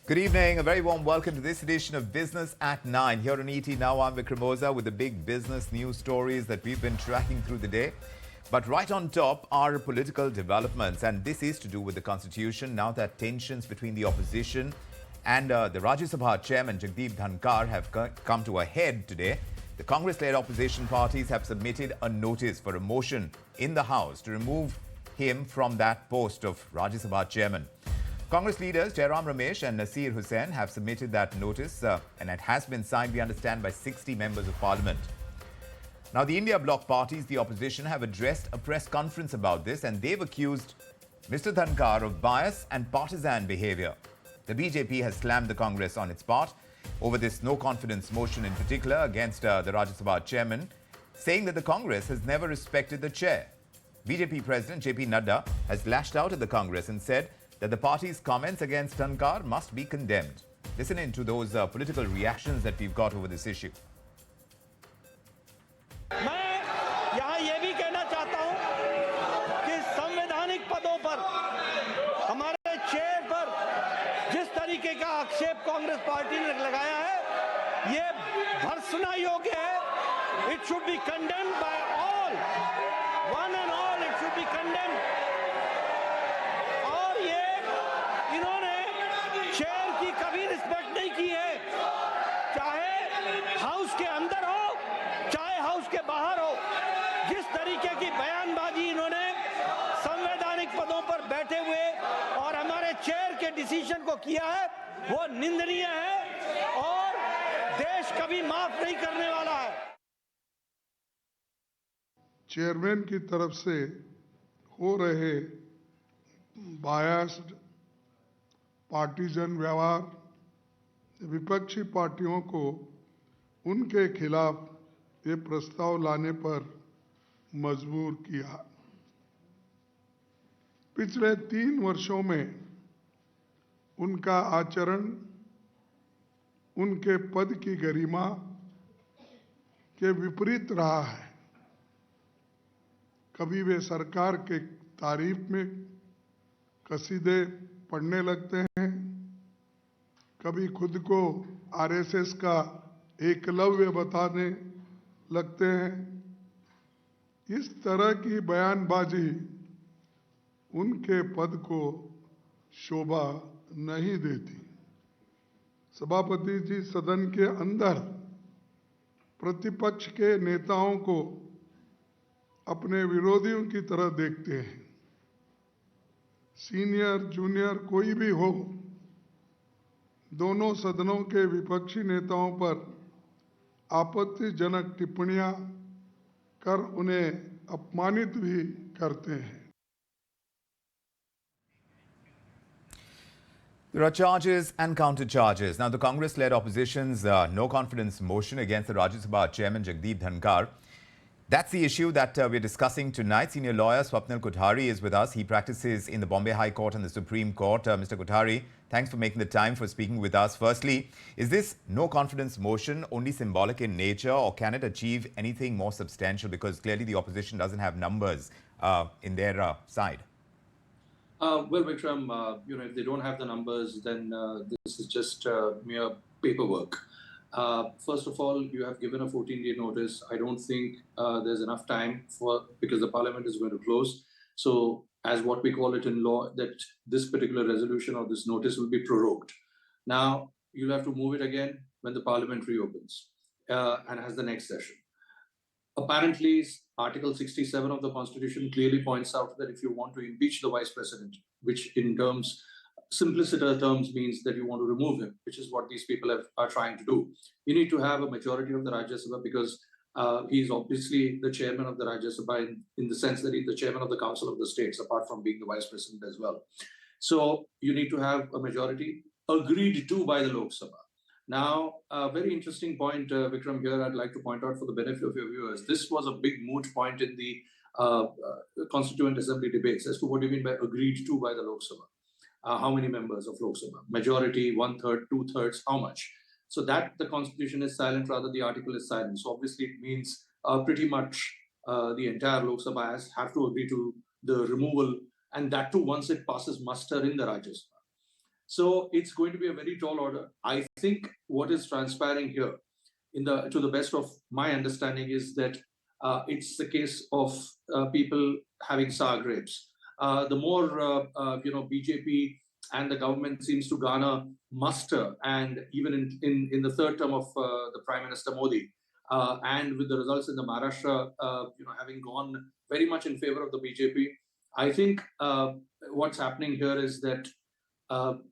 Good evening. A very warm welcome to this edition of Business at 9. Here on ET Now, I'm Vikram Oza with the big business news stories that we've been tracking through the day. But right on top are political developments, and this is to do with the constitution. Now that tensions between the opposition and the Rajya Sabha chairman Jagdeep Dhankhar have come to a head today, the Congress-led opposition parties have submitted a notice for a motion in the House to remove him from that post of Rajya Sabha chairman. Congress leaders Jairam Ramesh and Nasir Hussain have submitted that notice and it has been signed, we understand, by 60 members of parliament. Now, the India bloc parties, the opposition, have addressed a press conference about this and they've accused Mr. Dhankar of bias and partisan behavior. The BJP has slammed the Congress on its part over this no-confidence motion in particular against the Rajya Sabha chairman, saying that the Congress has never respected the chair. BJP President JP Nadda has lashed out at the Congress and said that the party's comments against Dhankar must be condemned. Listen in to those political reactions that we've got over this issue. मैं यहाँ ये भी कहना चाहता हूँ कि संवैधानिक पदों पर हमारे चेयर पर जिस तरीके का आक्षेप कांग्रेस पार्टी ने लगाया है ये भर्त्सना योग्य है. It should be condemned by all, one and all. It should be condemned. और ये इन्होंने चेयर की कभी रिस्पेक्ट नहीं की है, चाहे हाउस के अंदर हो चाहे हाउस के बाहर हो. जिस तरीके की बयानबाजी इन्होंने संवैधानिक पदों पर बैठे हुए और हमारे चेयर के डिसीजन को किया है वो निंदनीय है और देश कभी माफ नहीं करने वाला है. चेयरमैन की तरफ से हो रहे बायस्ड पार्टीजन व्यवहार विपक्षी पार्टियों को उनके खिलाफ ये प्रस्ताव लाने पर मजबूर किया. पिछले 3 वर्षों में उनका आचरण उनके पद की गरिमा के विपरीत रहा है. कभी वे सरकार के तारीफ में कसीदे पढ़ने लगते हैं, कभी खुद को आरएसएस का एकलव्य बताने लगते हैं. इस तरह की बयानबाजी उनके पद को शोभा नहीं देती. सभापति जी सदन के अंदर प्रतिपक्ष के नेताओं को अपने विरोधियों की तरह देखते हैं. सीनियर जूनियर कोई भी हो, दोनों सदनों के विपक्षी नेताओं पर आपत्तिजनक टिप्पणियां कर उन्हें अपमानित भी करते हैं. There are charges and counter-charges. Now, the Congress-led opposition's no-confidence motion against the Rajya Sabha chairman Jagdeep Dhankar, that's the issue that we're discussing tonight. Senior lawyer Swapnil Kothari is with us. He practices in the Bombay High Court and the Supreme Court. Mr. Kothari, thanks for making the time for speaking with us. Firstly, is this no-confidence motion only symbolic in nature, or can it achieve anything more substantial? Because clearly the opposition doesn't have numbers in their side. Well, Vikram, if they don't have the numbers, then this is just mere paperwork. First of all, you have given a 14-day notice. I don't think there's enough time because the parliament is going to close. So, as what we call it in law, that this particular resolution or this notice will be prorogued. Now, you'll have to move it again when the parliament reopens and has the next session. Apparently, Article 67 of the Constitution clearly points out that if you want to impeach the Vice President, which in simpliciter terms means that you want to remove him, which is what these people are trying to do, you need to have a majority of the Rajya Sabha because he's obviously the chairman of the Rajya Sabha in the sense that he's the chairman of the Council of the States, apart from being the Vice President as well. So you need to have a majority agreed to by the Lok Sabha. Now, a very interesting point, Vikram, here I'd like to point out for the benefit of your viewers. This was a big moot point in the Constituent Assembly debates as to what do you mean by agreed to by the Lok Sabha. How many members of Lok Sabha? Majority, 1/3, 2/3, how much? So that the Constitution is silent, rather the article is silent. So obviously it means pretty much the entire Lok Sabha have to agree to the removal, and that too once it passes muster in the Rajya Sabha. So it's going to be a very tall order. I think what is transpiring here, to the best of my understanding, is that it's the case of people having sour grapes. The more BJP and the government seems to garner muster, and even in the third term of the Prime Minister Modi, and with the results in the Maharashtra, having gone very much in favor of the BJP, I think what's happening here is that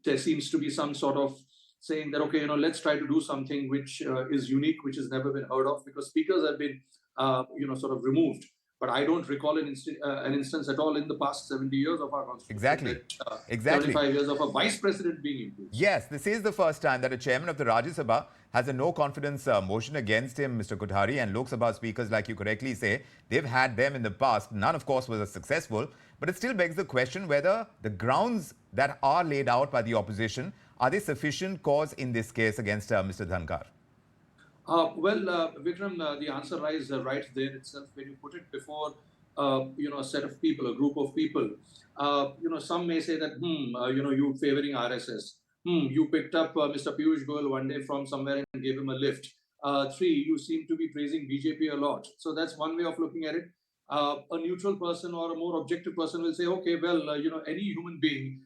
there seems to be some sort of saying that, okay, let's try to do something which is unique, which has never been heard of, because speakers have been, sort of removed. But I don't recall an instance at all in the past 70 years of our constitution. Exactly. That, Exactly. 75 years of a vice president being impeached. Yes, this is the first time that a chairman of the Rajya Sabha has a no-confidence motion against him, Mr. Kothari, and Lok Sabha speakers, like you correctly say, they've had them in the past. None, of course, was successful. But it still begs the question whether the grounds that are laid out by the opposition, are they sufficient cause in this case against Mr. Dhankar? Vikram, the answer lies right there itself. When you put it before, a set of people, a group of people, some may say that, you favoring RSS. You picked up Mr. Piyush Goyal one day from somewhere and gave him a lift. 3, you seem to be praising BJP a lot. So that's one way of looking at it. A neutral person or a more objective person will say, okay, well, any human being,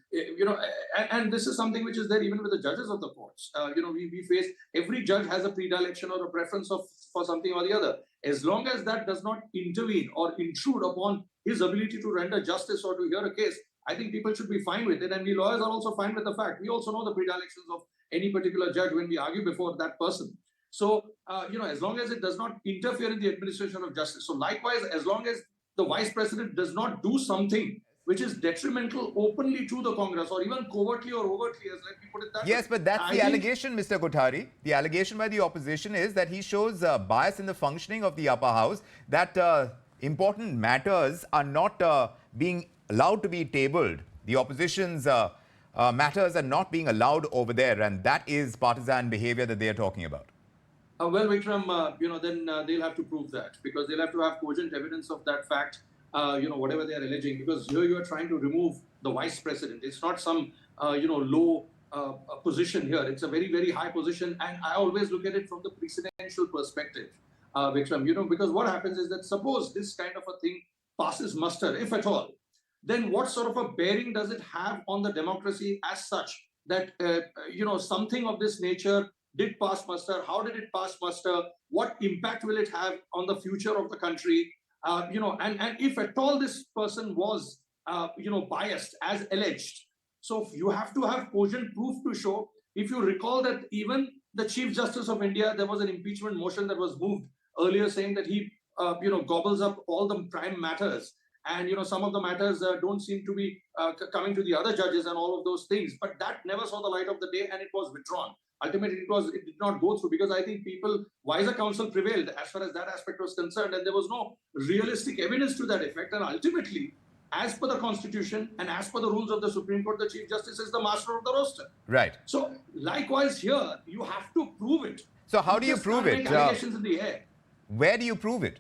and this is something which is there even with the judges of the courts. We face, every judge has a predilection or a preference for something or the other. As long as that does not intervene or intrude upon his ability to render justice or to hear a case, I think people should be fine with it. And we lawyers are also fine with the fact. We also know the predilections of any particular judge when we argue before that person. So, as long as it does not interfere in the administration of justice. So likewise, as long as the vice president does not do something which is detrimental openly to the Congress, or even covertly or overtly, as let me put it that way. Yes, but that's the allegation, Mr. Kothari. The allegation by the opposition is that he shows bias in the functioning of the upper house, that important matters are not being allowed to be tabled. The opposition's matters are not being allowed over there, and that is partisan behavior that they are talking about. Vikram, then they'll have to prove that, because they'll have to have cogent evidence of that fact, whatever they are alleging, because here you are trying to remove the vice president. It's not some, low position here. It's a very, very high position. And I always look at it from the precedential perspective, Vikram, because what happens is that suppose this kind of a thing passes muster, if at all, then what sort of a bearing does it have on the democracy as such that, something of this nature did pass muster? How did it pass muster? What impact will it have on the future of the country? And if at all this person was, biased as alleged. So you have to have cogent proof to show. If you recall that even the Chief Justice of India, there was an impeachment motion that was moved earlier saying that he, gobbles up all the prime matters. And, some of the matters don't seem to be coming to the other judges and all of those things. But that never saw the light of the day and it was withdrawn. Ultimately, it did not go through, because I think wiser counsel prevailed as far as that aspect was concerned, and there was no realistic evidence to that effect. And ultimately, as per the Constitution and as per the rules of the Supreme Court, the Chief Justice is the master of the roster. Right. So, likewise here, you have to prove it. So how do you prove it? Allegations in the air. Where do you prove it?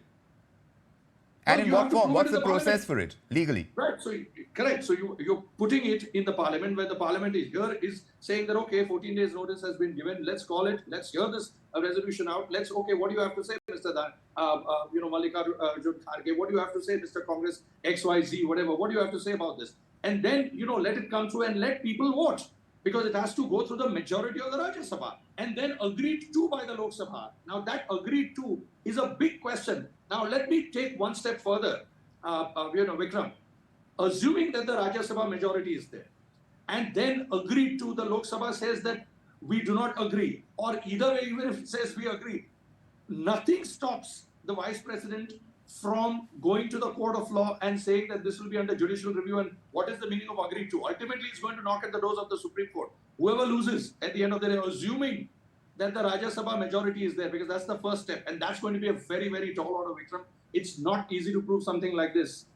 And in what form? What's the process for it legally? Right. So correct. So you're putting it in the parliament, where the parliament is saying that, okay, 14 days notice has been given. Let's call it. Let's hear this resolution out. Okay, what do you have to say, Mr. Mallikarjun Kharge? What do you have to say, Mr. Congress XYZ? Whatever. What do you have to say about this? And then let it come through and let people vote, because it has to go through the majority of the Rajya Sabha and then agreed to by the Lok Sabha. Now that agreed to is a big question. Now let me take one step further, Vikram. Assuming that the Rajya Sabha majority is there, and then agreed to, the Lok Sabha says that we do not agree, or either way, even if it says we agree, nothing stops the Vice President from going to the court of law and saying that this will be under judicial review. And what is the meaning of agreed to? Ultimately, it's going to knock at the doors of the Supreme Court. Whoever loses at the end of the day, assuming that the Rajya Sabha majority is there, because that's the first step. And that's going to be a very, very tall order, Vikram. It's not easy to prove something like this.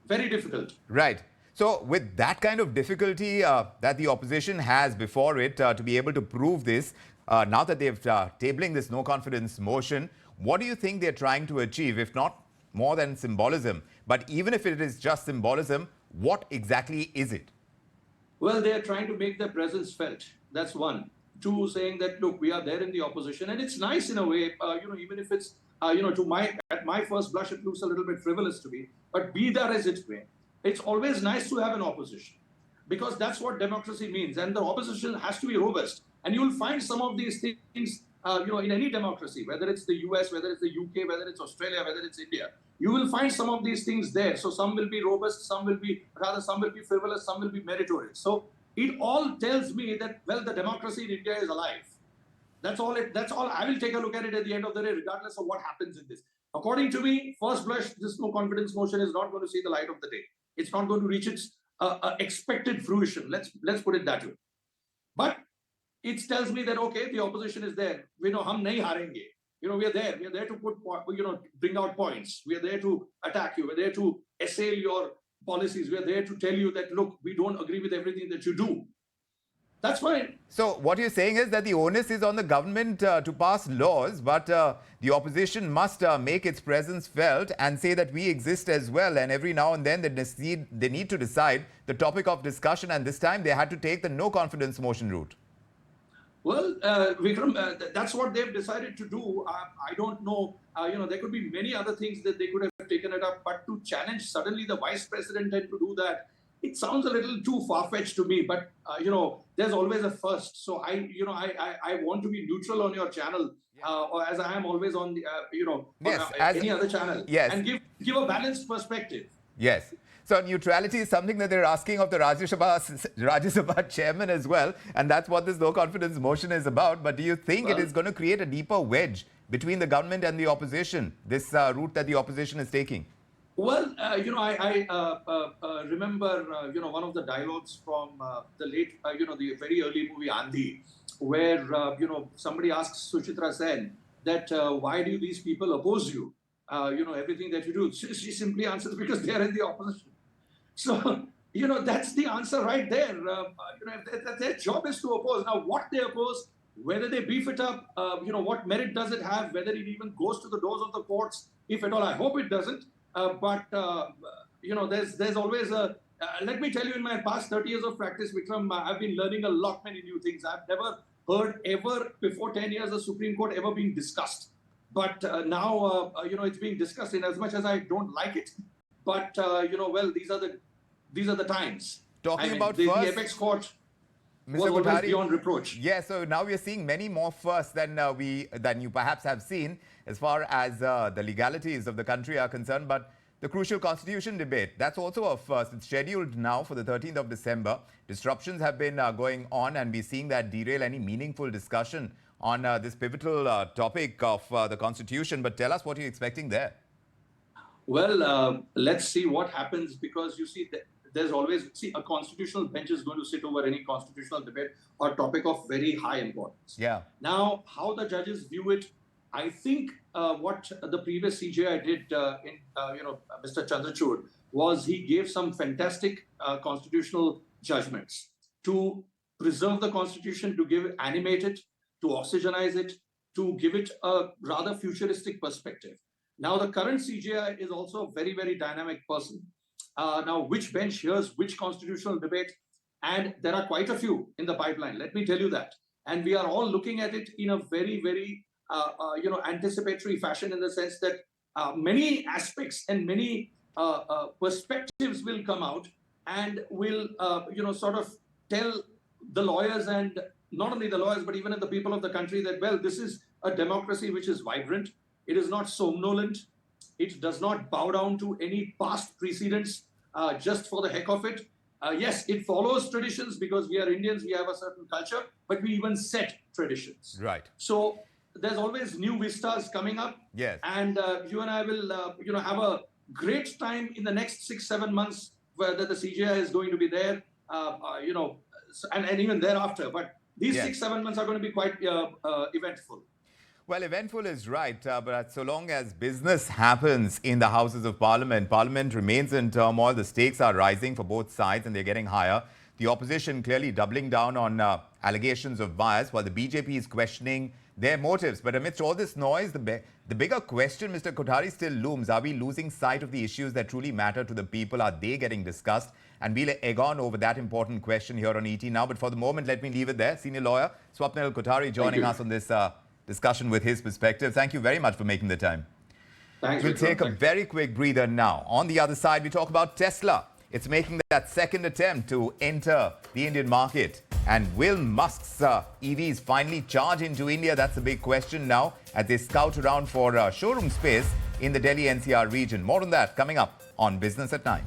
Very difficult. Right. So with that kind of difficulty that the opposition has before it to be able to prove this, now that they've tabling this no confidence motion, what do you think they're trying to achieve, if not more than symbolism? But even if it is just symbolism, what exactly is it? Well, they are trying to make their presence felt. That's one. Two, saying that, look, we are there in the opposition. And it's nice in a way, even if it's, at my first blush, it looks a little bit frivolous to me. But be that as it may, it's always nice to have an opposition, because that's what democracy means. And the opposition has to be robust. And you'll find some of these things, in any democracy, whether it's the US, whether it's the UK, whether it's Australia, whether it's India, you will find some of these things there. So some will be robust, some will be frivolous, some will be meritorious. So it all tells me that, well, the democracy in India is alive. That's all I will take a look at it at the end of the day, regardless of what happens in this. According to me, first blush, this no confidence motion is not going to see the light of the day. It's not going to reach its expected fruition. Let's put it that way. But it tells me that, okay, the opposition is there. We know hum nahi harenge. We are there. We are there to bring out points. We are there to attack you. We're there to assail your policies. We are there to tell you that, look, we don't agree with everything that you do. That's fine. So what you're saying is that the onus is on the government to pass laws, but the opposition must make its presence felt and say that we exist as well. And every now and then they need to decide the topic of discussion. And this time they had to take the no confidence motion route. Well, Vikram, that's what they've decided to do. I don't know. There could be many other things that they could have taken it up, but to challenge suddenly the vice president and to do that, it sounds a little too far-fetched to me. But there's always a first. So I want to be neutral on your channel, or as I am always on the any other channel, and give a balanced perspective. Yes. So neutrality is something that they're asking of the Rajya Sabha chairman as well. And that's what this no confidence motion is about. But do you think it is going to create a deeper wedge between the government and the opposition, this route that the opposition is taking? Well, I remember, one of the dialogues from the late, the very early movie Andhi, where, somebody asks Suchitra Sen that why do these people oppose you? Everything that you do. She simply answers, because they are in the opposition. So, that's the answer right there. Their job is to oppose. Now, what they oppose, whether they beef it up, what merit does it have, whether it even goes to the doors of the courts, if at all, I hope it doesn't. But there's always a, let me tell you, in my past 30 years of practice, Vikram, I've been learning a lot, many new things. I've never heard ever before 10 years the Supreme Court ever being discussed. But now, it's being discussed in as much as I don't like it. But, well, these are the times. Talking about the first, apex court Mr. was always Kothari, beyond reproach. Yeah, so now we are seeing many more firsts than you perhaps have seen as far as the legalities of the country are concerned. But the crucial constitution debate, that's also a first. It's scheduled now for the 13th of December. Disruptions have been going on, and we're seeing that derail any meaningful discussion on this pivotal topic of the constitution. But tell us what you're expecting there. Well, let's see what happens, because you see, there's always, a constitutional bench is going to sit over any constitutional debate or topic of very high importance. Yeah. Now, how the judges view it, I think what the previous CJI did Mr. Chandrachud, was he gave some fantastic constitutional judgments to preserve the constitution, to animate it, to oxygenize it, to give it a rather futuristic perspective. Now, the current CJI is also a very, very dynamic person. Now, which bench hears which constitutional debate? And there are quite a few in the pipeline, let me tell you that. And we are all looking at it in a very, very, anticipatory fashion, in the sense that many aspects and many perspectives will come out and will, sort of tell the lawyers, and not only the lawyers, but even the people of the country, that, well, this is a democracy which is vibrant. It is not somnolent. It does not bow down to any past precedents just for the heck of it. Yes, it follows traditions, because we are Indians, we have a certain culture, but we even set traditions. Right. So there's always new vistas coming up. Yes. And you and I will, have a great time in the next 6-7 months, where the CJI is going to be there, and even thereafter. But these 6-7 months are going to be quite eventful. Well, eventful is right, but so long as business happens in the Houses of Parliament, Parliament remains in turmoil. The stakes are rising for both sides, and they're getting higher. The opposition clearly doubling down on allegations of bias, while the BJP is questioning their motives. But amidst all this noise, the bigger question, Mr. Kothari, still looms. Are we losing sight of the issues that truly matter to the people? Are they getting discussed? And we'll egg on over that important question here on ET now. But for the moment, let me leave it there. Senior lawyer Swapnil Kothari joining us on this discussion with his perspective. Thank you very much for making the time. Thanks. We'll take a very quick breather now. On the other side, we talk about Tesla. It's making that second attempt to enter the Indian market. And will Musk's EVs finally charge into India? That's the big question now as they scout around for showroom space in the Delhi NCR region. More on that coming up on Business at 9.